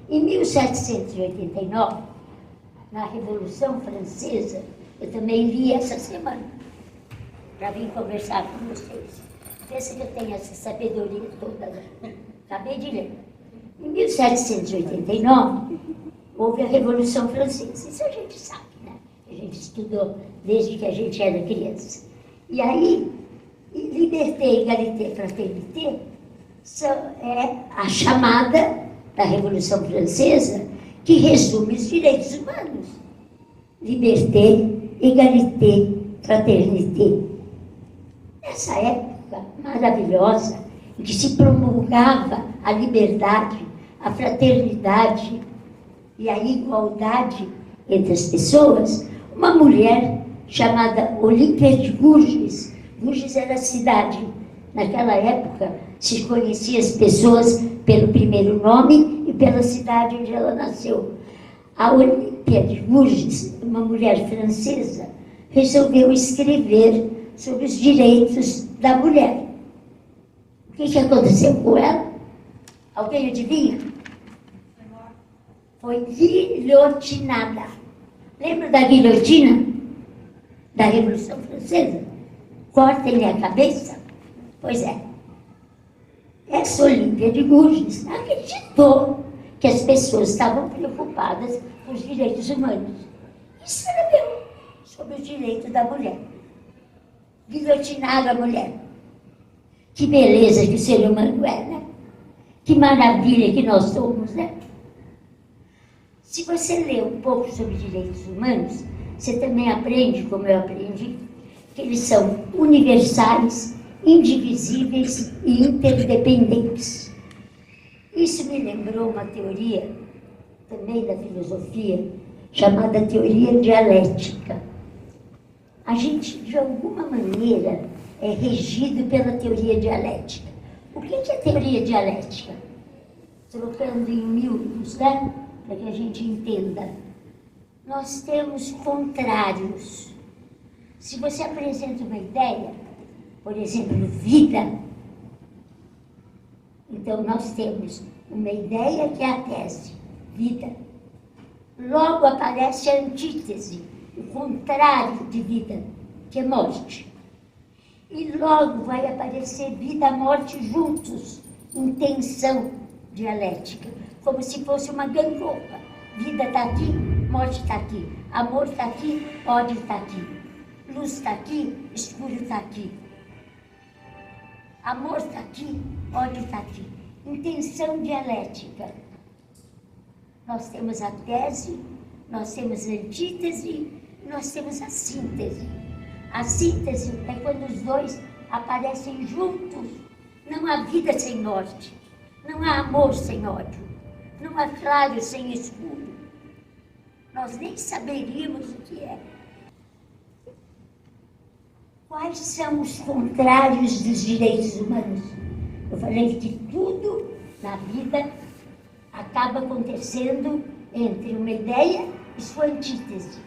Em 1789, na Revolução Francesa, eu também li essa semana, para vir conversar com vocês. Pensa que eu tenho essa sabedoria toda, né? Acabei de ler. Em 1789, houve a Revolução Francesa. Isso a gente sabe, né? A gente estudou desde que a gente era criança. E aí, liberté, égalité, fraternité é a chamada da Revolução Francesa que resume os direitos humanos. Liberté, égalité, fraternité. Nessa época maravilhosa, em que se promulgava a liberdade, a fraternidade e a igualdade entre as pessoas, uma mulher chamada Olímpia de Gouges. Gouges era a cidade. Naquela época, se conhecia as pessoas pelo primeiro nome e pela cidade onde ela nasceu. A Olímpia de Gouges, uma mulher francesa, resolveu escrever sobre os direitos da mulher. O que aconteceu com ela? Alguém adivinha? Foi guilhotinada. Lembra da guilhotina? Da Revolução Francesa? Cortem-lhe a cabeça? Pois é. Essa Olímpia de Gouges acreditou que as pessoas estavam preocupadas com os direitos humanos. E escreveu sobre os direitos da mulher. Guilhotinaram a mulher. Que beleza que o ser humano é, né? Que maravilha que nós somos, né? Se você lê um pouco sobre direitos humanos, você também aprende, como eu aprendi, que eles são universais, indivisíveis e interdependentes. Isso me lembrou uma teoria, também da filosofia, chamada teoria dialética. A gente, de alguma maneira, é regido pela teoria dialética. O que é teoria dialética? Trocando em miúdos, né? Para que a gente entenda. Nós temos contrários. Se você apresenta uma ideia, por exemplo, vida, então nós temos uma ideia que é a tese, vida. Logo aparece a antítese, o contrário de vida, que é morte. E logo vai aparecer vida e morte juntos, em tensão dialética, como se fosse uma gangorra. Vida está aqui, morte está aqui. Amor está aqui, ódio está aqui. Luz está aqui, escuro está aqui. Amor está aqui, ódio está aqui. Em tensão dialética. Nós temos a tese, nós temos a antítese, nós temos a síntese. A síntese é quando os dois aparecem juntos. Não há vida sem morte, não há amor sem ódio, não há claro sem escuro. Nós nem saberíamos o que é. Quais são os contrários dos direitos humanos? Eu falei que tudo na vida acaba acontecendo entre uma ideia e sua antítese.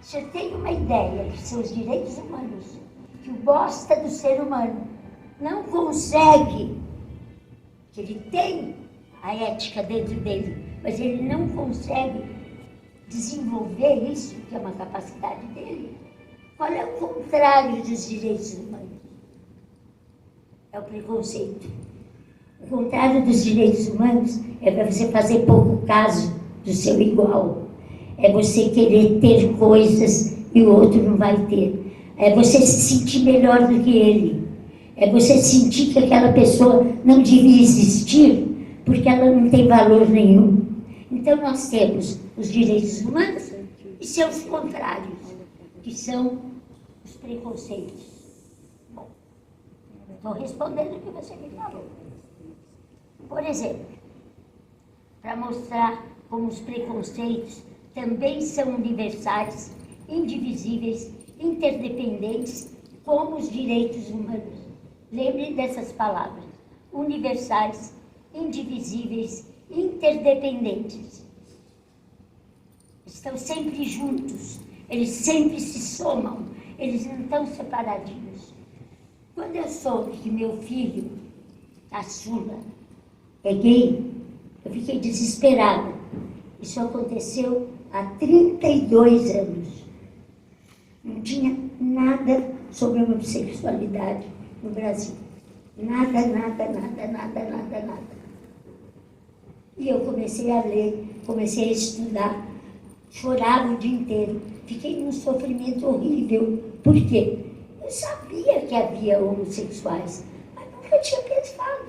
Se eu tenho uma ideia que são os direitos humanos, que gosta do ser humano, não consegue, que ele tem a ética dentro dele, mas ele não consegue desenvolver isso, que é uma capacidade dele. Qual é o contrário dos direitos humanos? É o preconceito. O contrário dos direitos humanos é para você fazer pouco caso do seu igual. É você querer ter coisas e o outro não vai ter. É você se sentir melhor do que ele. É você sentir que aquela pessoa não devia existir porque ela não tem valor nenhum. Então nós temos os direitos humanos e seus contrários, que são os preconceitos. Bom, estou respondendo o que você me falou. Por exemplo, para mostrar como os preconceitos também são universais, indivisíveis, interdependentes, como os direitos humanos. Lembre dessas palavras: universais, indivisíveis, interdependentes. Estão sempre juntos, eles sempre se somam, eles não estão separadinhos. Quando eu soube que meu filho, caçula, é gay, eu fiquei desesperada. Isso aconteceu há 32 anos. Não tinha nada sobre homossexualidade no Brasil. Nada, nada, nada, nada, nada, nada. E eu comecei a ler, comecei a estudar, chorava o dia inteiro. Fiquei num sofrimento horrível. Por quê? Eu sabia que havia homossexuais, mas nunca tinha pensado.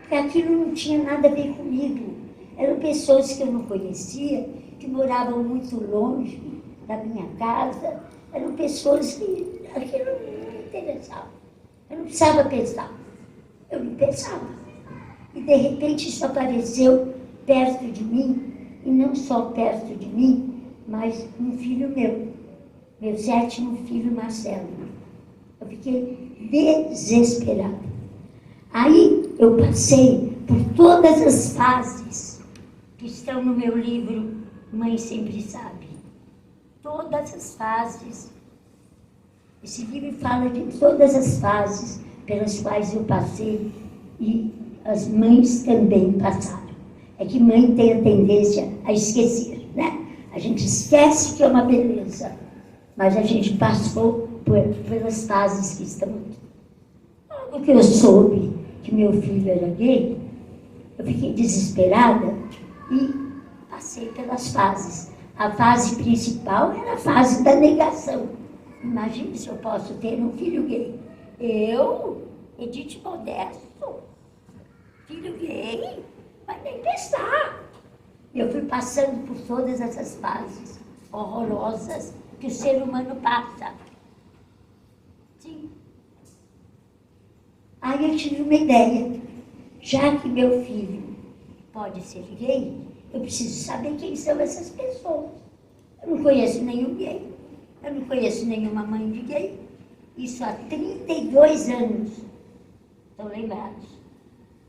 Porque aquilo não tinha nada a ver comigo. Eram pessoas que eu não conhecia, que moravam muito longe da minha casa. Eram pessoas que aquilo não me interessava. Eu não precisava pensar. Eu não pensava. E de repente isso apareceu perto de mim, e não só perto de mim, mas um filho meu 7º filho, Marcelo. Eu fiquei desesperada. Aí eu passei por todas as fases que estão no meu livro Mãe Sempre Sabe. Todas as fases. Esse livro fala de todas as fases pelas quais eu passei e as mães também passaram. É que mãe tem a tendência a esquecer, né? A gente esquece que é uma beleza, mas a gente passou pelas fases que estão aqui. Logo que eu soube que meu filho era gay, eu fiquei desesperada e passei pelas fases. A fase principal era a fase da negação. Imagine se eu posso ter um filho gay. Eu, Edith Modesto, filho gay, mas nem pensar. Eu fui passando por todas essas fases horrorosas que o ser humano passa. Sim. Aí eu tive uma ideia. Já que meu filho pode ser gay, eu preciso saber quem são essas pessoas. Eu não conheço nenhum gay. Eu não conheço nenhuma mãe de gay. Isso há 32 anos. Estão lembrados?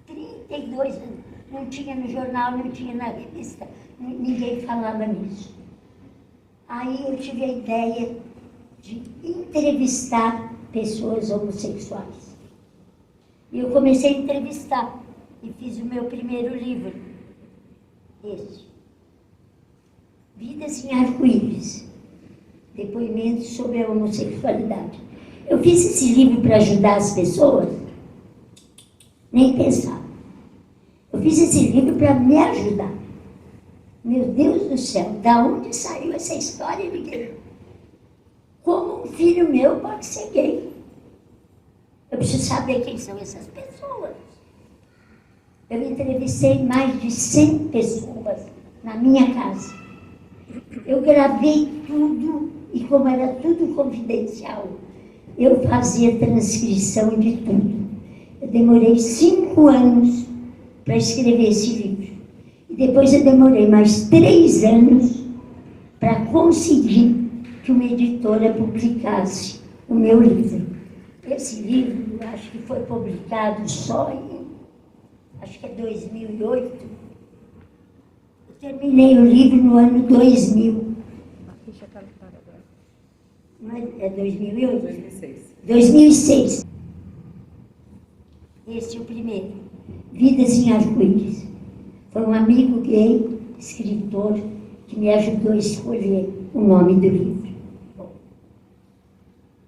32 anos. Não tinha no jornal, não tinha na revista. Ninguém falava nisso. Aí eu tive a ideia de entrevistar pessoas homossexuais. E eu comecei a entrevistar. E fiz o meu primeiro livro. Esse. Vidas em Arco-Íris. Depoimentos sobre a homossexualidade. Eu fiz esse livro para ajudar as pessoas? Nem pensar. Eu fiz esse livro para me ajudar. Meu Deus do céu, da onde saiu essa história de gay? Como um filho meu pode ser gay? Eu preciso saber quem são essas pessoas. Eu entrevistei mais de 100 pessoas na minha casa. Eu gravei tudo e como era tudo confidencial, eu fazia transcrição de tudo. Eu demorei 5 anos para escrever esse livro. E depois eu demorei mais 3 anos para conseguir que uma editora publicasse o meu livro. Esse livro, acho que foi publicado só em, acho que é 2008. Eu terminei o livro no ano 2000. É 2008? 2006. 2006. Esse é o primeiro. Vidas em Arco-Íris. Foi um amigo gay, escritor, que me ajudou a escolher o nome do livro. Bom,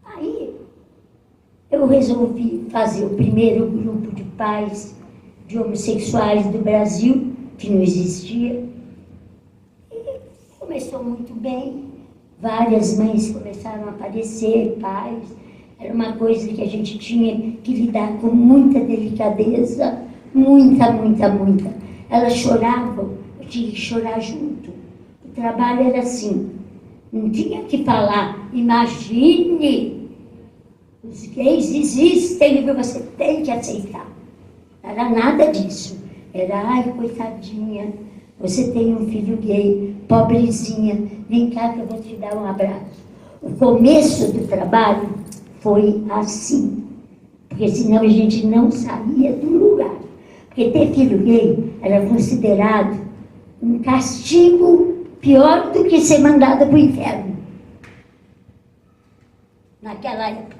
aí eu resolvi fazer o primeiro grupo de pais de homossexuais do Brasil, que não existia. E começou muito bem. Várias mães começaram a aparecer, pais. Era uma coisa que a gente tinha que lidar com muita delicadeza, muita, muita, muita. Elas choravam, eu tinha que chorar junto. O trabalho era assim, não tinha que falar, imagine, os gays existem e você tem que aceitar. Não era nada disso. Era, ai, coitadinha, você tem um filho gay, pobrezinha, vem cá que eu vou te dar um abraço. O começo do trabalho foi assim, porque senão a gente não saía do lugar. Porque ter filho gay era considerado um castigo pior do que ser mandado para o inferno. Naquela época.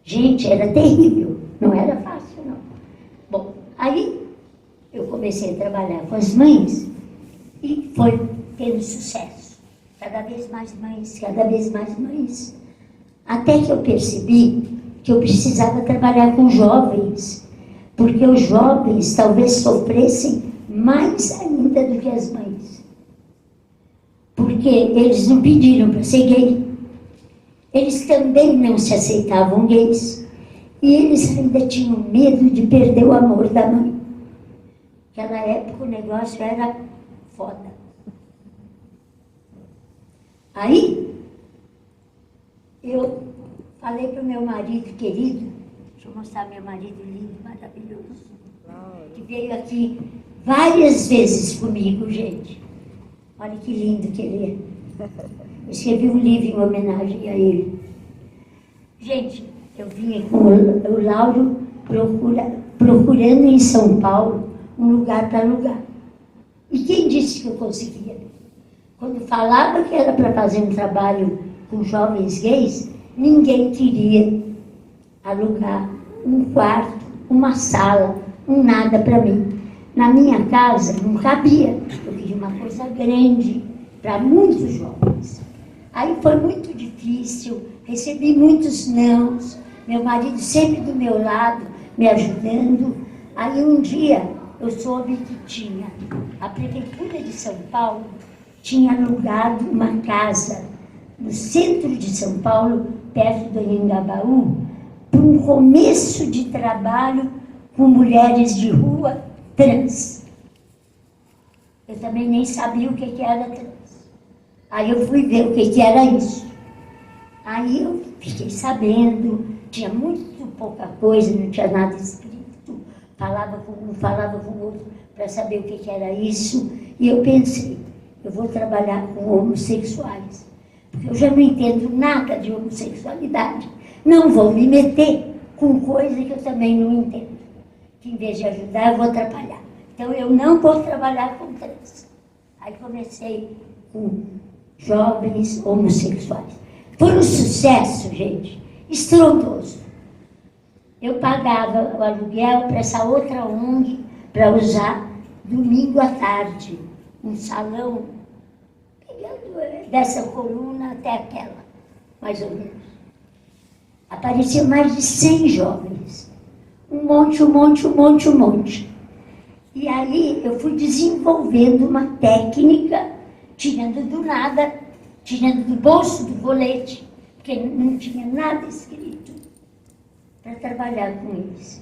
Gente, era terrível, não era fácil, não. Bom, aí eu comecei a trabalhar com as mães E foi tendo sucesso. Cada vez mais mães, cada vez mais mães. Até que eu percebi que eu precisava trabalhar com jovens, porque os jovens talvez sofressem mais ainda do que as mães. Porque eles não pediram para ser gay. Eles também não se aceitavam gays. E eles ainda tinham medo de perder o amor da mãe. Naquela época o negócio era foda. Aí, eu falei para o meu marido querido, deixa eu mostrar meu marido lindo, maravilhoso, que veio aqui várias vezes comigo, gente. Olha que lindo que ele é. Eu escrevi um livro em homenagem a ele. Gente, eu vinha com o Lauro procurando em São Paulo um lugar para alugar. E quem disse que eu conseguia? Quando falava que era para fazer um trabalho com jovens gays, ninguém queria alugar um quarto, uma sala, um nada para mim. Na minha casa não cabia, eu queria uma coisa grande para muitos jovens. Aí foi muito difícil, recebi muitos nãos, meu marido sempre do meu lado, me ajudando. Aí um dia eu soube que a Prefeitura de São Paulo tinha alugado uma casa no centro de São Paulo, perto do Anhangabaú, para um começo de trabalho com mulheres de rua trans. Eu também nem sabia o que era trans. Aí eu fui ver o que era isso. Aí eu fiquei sabendo, tinha muito pouca coisa, não tinha nada escrito, falava com um, falava com o outro, para saber o que era isso. E eu pensei, eu vou trabalhar com homossexuais, porque eu já não entendo nada de homossexualidade. Não vou me meter com coisa que eu também não entendo. Que em vez de ajudar, eu vou atrapalhar. Então eu não vou trabalhar com trans. Aí comecei com jovens homossexuais. Foi um sucesso, gente, estrondoso. Eu pagava o aluguel para essa outra ONG para usar domingo à tarde, um salão, pegando dessa coluna até aquela, mais ou menos. Apareciam mais de 100 jovens. Um monte. E aí eu fui desenvolvendo uma técnica, tirando do nada, tirando do bolso do colete, porque não tinha nada escrito, para trabalhar com eles.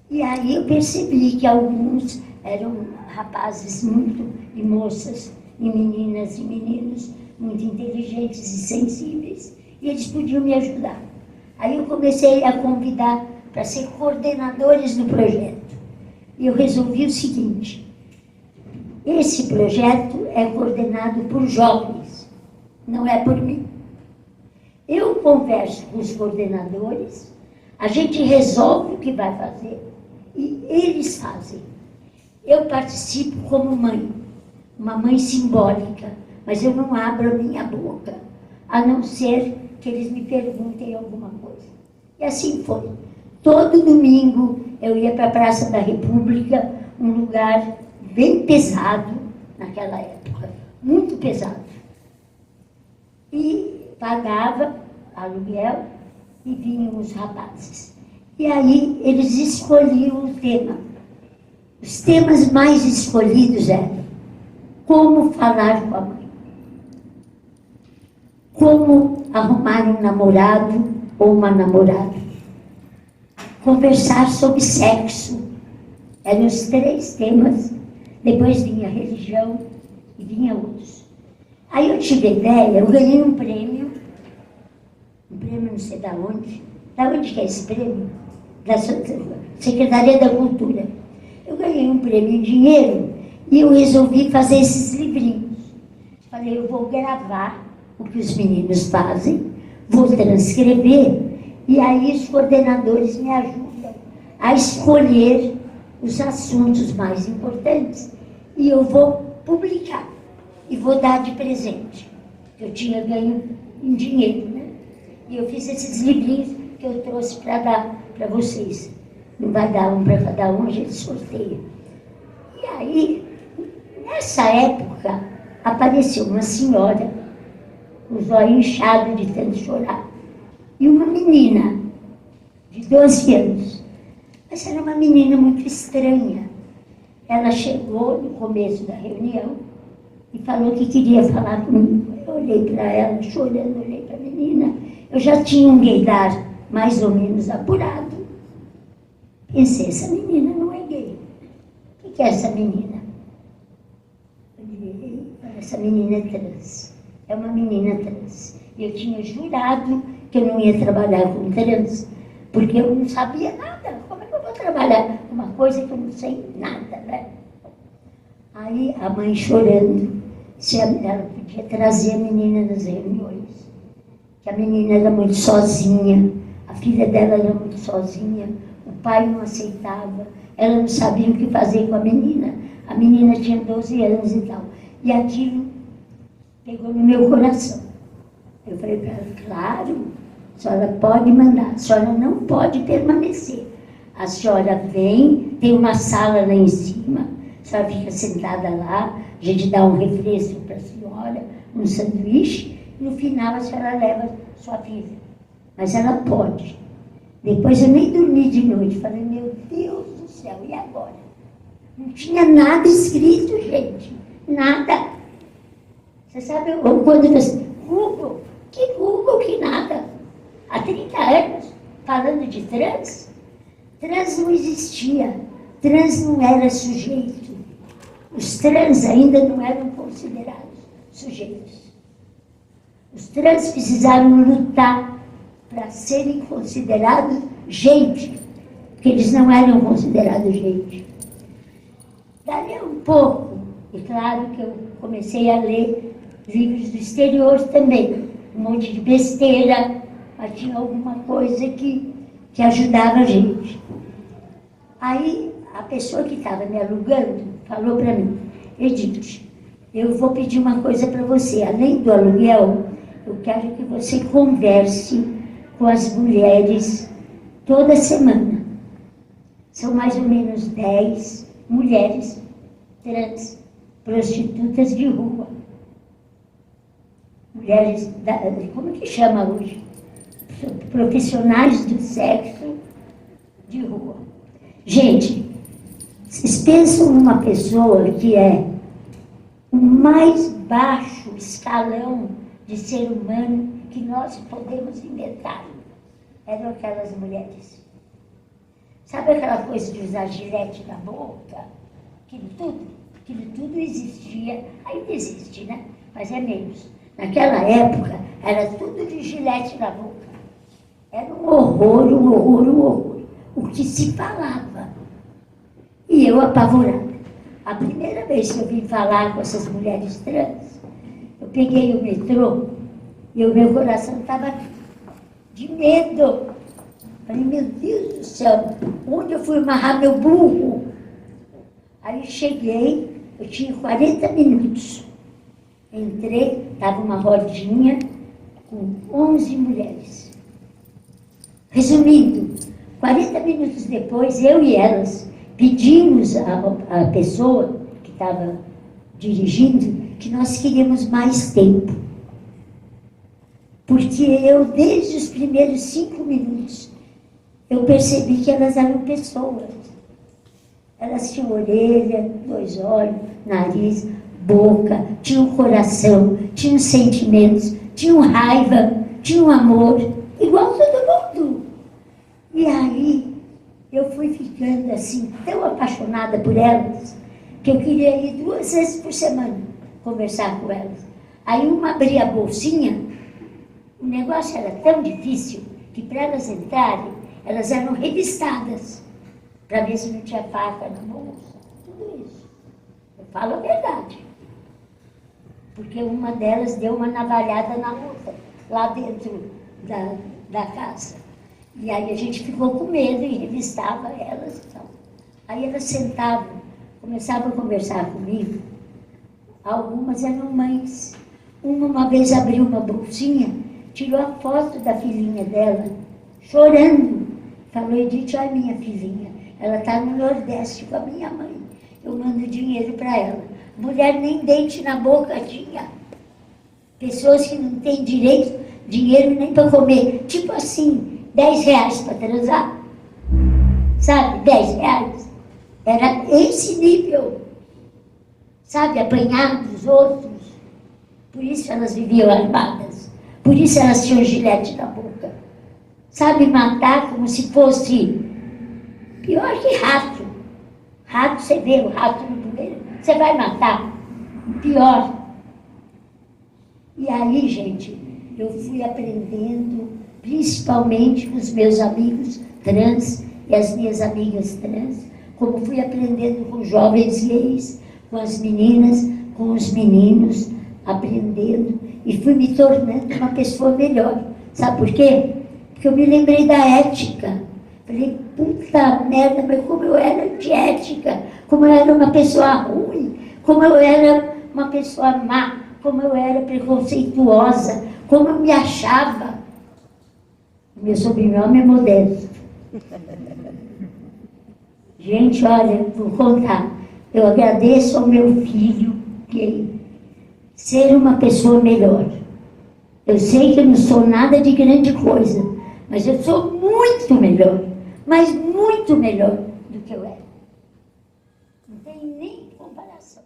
E aí eu percebi que alguns eram rapazes e moças, e meninas e meninos muito inteligentes e sensíveis, e eles podiam me ajudar. Aí eu comecei a convidar para ser coordenadores do projeto. E eu resolvi o seguinte: esse projeto é coordenado por jovens, não é por mim. Eu converso com os coordenadores, a gente resolve o que vai fazer e eles fazem. Eu participo como mãe, uma mãe simbólica, mas eu não abro a minha boca, a não ser que eles me perguntem alguma coisa. E assim foi. Todo domingo eu ia para a Praça da República, um lugar bem pesado naquela época, muito pesado. E pagava aluguel e vinham os rapazes. E aí eles escolhiam o tema. Os temas mais escolhidos eram como falar com a mãe, como arrumar um namorado ou uma namorada, conversar sobre sexo. Eram os 3 temas. Depois vinha religião e vinha outros. Aí eu tive a ideia, eu ganhei um prêmio não sei da onde que é esse prêmio? Da Secretaria da Cultura. Eu ganhei um prêmio em dinheiro e eu resolvi fazer esses livrinhos. Falei, eu vou gravar o que os meninos fazem, vou transcrever, e aí os coordenadores me ajudam a escolher os assuntos mais importantes e eu vou publicar e vou dar de presente. Eu tinha ganho em dinheiro, né? E eu fiz esses livrinhos que eu trouxe para dar para vocês. Não vai dar um para cada um, a gente sorteia. E aí, nessa Nessa época, apareceu uma senhora, com os olhos inchados de tanto chorar, e uma menina, de 12 anos. Mas era uma menina muito estranha. Ela chegou no começo da reunião e falou que queria falar comigo. Eu olhei para ela, chorando, olhei para a menina. Eu já tinha um gaydar mais ou menos apurado. Pensei, essa menina não é gay. O que é essa menina? Essa menina é trans. É uma menina trans. Eu tinha jurado que eu não ia trabalhar com trans, porque eu não sabia nada. Como é que eu vou trabalhar com uma coisa que eu não sei nada, né? Aí a mãe chorando, se ela podia trazer a menina nas reuniões, que a menina era muito sozinha, a filha dela era muito sozinha, o pai não aceitava, ela não sabia o que fazer com a menina tinha 12 anos e tal. E aquilo pegou no meu coração. Eu falei para ela, claro, a senhora pode mandar, a senhora não pode permanecer. A senhora vem, tem uma sala lá em cima, a senhora fica sentada lá, a gente dá um refresco para a senhora, um sanduíche, e no final a senhora leva sua filha. Mas ela pode. Depois eu nem dormi de noite, falei, meu Deus do céu, e agora? Não tinha nada escrito, gente, nada. Você sabe, ou quando você... Google, que nada. Há 30 anos, falando de trans, trans não existia, trans não era sujeito. Os trans ainda não eram considerados sujeitos. Os trans precisaram lutar para serem considerados gente, porque eles não eram considerados gente. Dali a um pouco, e claro que eu comecei a ler livros do exterior também, um monte de besteira, mas tinha alguma coisa que ajudava a gente. Aí a pessoa que estava me alugando falou para mim, Edith, eu vou pedir uma coisa para você, além do aluguel, eu quero que você converse com as mulheres toda semana. São mais ou menos 10 mulheres trans, prostitutas de rua. Mulheres, como que chama hoje? Profissionais do sexo de rua. Gente, vocês pensam numa pessoa que é o mais baixo escalão de ser humano que nós podemos inventar. Eram aquelas mulheres. Sabe aquela coisa de usar gilete na boca? Aquilo tudo existia, ainda existe, né? Mas é menos. Naquela época, era tudo de gilete na boca. Era um horror, um horror, um horror. O que se falava. E eu apavorada. A primeira vez que eu vim falar com essas mulheres trans, eu peguei o metrô e o meu coração estava de medo. Falei, meu Deus do céu, onde eu fui amarrar meu burro? Aí cheguei, eu tinha 40 minutos. Entrei, estava uma rodinha com 11 mulheres. Resumindo, 40 minutos depois, eu e elas pedimos à pessoa que estava dirigindo que nós queríamos mais tempo. Porque eu, desde os primeiros 5 minutos, eu percebi que elas eram pessoas. Elas tinham orelha, 2 olhos, nariz, boca, tinham coração, tinham sentimentos, tinham raiva, tinham amor, igual todo mundo. E aí, eu fui ficando assim, tão apaixonada por elas, que eu queria ir 2 vezes por semana conversar com elas. Aí uma abria a bolsinha, o negócio era tão difícil que para elas entrarem, elas eram revistadas para ver se não tinha faca na bolsa, tudo isso. Eu falo a verdade. Porque uma delas deu uma navalhada na outra, lá dentro da casa. E aí a gente ficou com medo e revistava elas e tal. Aí elas sentavam, começavam a conversar comigo. Algumas eram mães. Uma vez abriu uma bolsinha, tirou a foto da filhinha dela, chorando. Falou, Edith, olha minha filhinha, ela está no Nordeste com a minha mãe. Eu mando dinheiro para ela. Mulher nem dente na boca tinha. Pessoas que não têm direito, dinheiro nem para comer. Tipo assim, 10 reais para transar. Sabe, 10 reais. Era esse nível. Sabe, apanhar dos outros. Por isso elas viviam armadas. Por isso elas tinham gilete na boca. Sabe, matar como se fosse pior que rato. Rato, você vê o rato no bueiro, você vai matar. Pior. E aí, gente, eu fui aprendendo, principalmente com os meus amigos trans e as minhas amigas trans, como fui aprendendo com jovens gays, com as meninas, com os meninos, aprendendo, e fui me tornando uma pessoa melhor. Sabe por quê? Porque eu me lembrei da ética. Falei, puta merda, mas como eu era antiética, como eu era uma pessoa ruim, como eu era uma pessoa má, como eu era preconceituosa, como eu me achava. Meu sobrenome é Modesto. Gente, olha, vou contar. Eu agradeço ao meu filho gay ser uma pessoa melhor. Eu sei que eu não sou nada de grande coisa, mas eu sou muito melhor, mas muito melhor do que eu era. Não tem nem comparação.